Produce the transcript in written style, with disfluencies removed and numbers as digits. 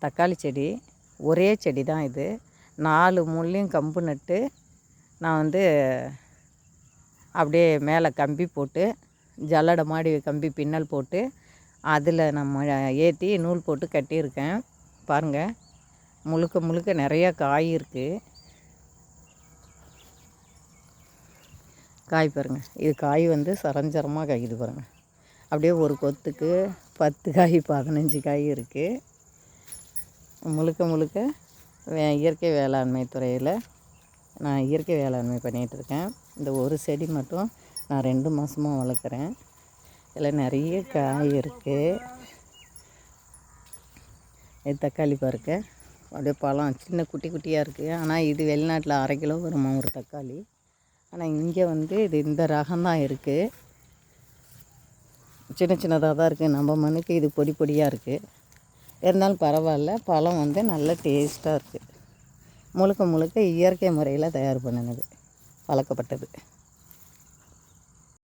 தக்காளி செடி. ஒரே செடி தான் இது. 4 முள்ளையும் கம்பு நட்டு நான் வந்து அப்படியே மேலே கம்பி போட்டு ஜல்லடை மாடி கம்பி பின்னல் போட்டு அதில் நம்ம ஏற்றி நூல் போட்டு கட்டியிருக்கேன். பாருங்கள், முழுக்க முழுக்க நிறையா காய் இருக்குது. காய் பாருங்கள், இது காய் வந்து சரஞ்சரமாக காய்க்குது பாருங்கள். அப்படியே ஒரு கொத்துக்கு 10 காய் 15 காய் இருக்குது. முழுக்க முழுக்க இயற்கை வேளாண்மை துறையில் நான் இயற்கை வேளாண்மை பண்ணிகிட்ருக்கேன். இந்த ஒரு செடி மட்டும் நான் 2 மாதமாக வளர்க்குறேன். இதில் நிறைய காய் இருக்குது. இது தக்காளி பாருங்க, அப்படியே பழம் சின்ன குட்டி குட்டியாக இருக்குது. ஆனால் இது வெளிநாட்டில் 1/2 கிலோ வருமா ஒரு தக்காளி. ஆனால் இங்கே வந்து இது இந்த ரகம்தான் இருக்குது. சின்ன சின்னதாக தான் இருக்குது. நம்ம மண்ணுக்கு இது பொடி பொடியாக இருக்குது. இருந்தாலும் பரவாயில்ல, பழம் வந்து நல்ல டேஸ்ட்டாக இருக்குது. முழுக்க முழுக்க இயற்கை முறையில் தயார் பண்ணினது, வளர்க்கப்பட்டது.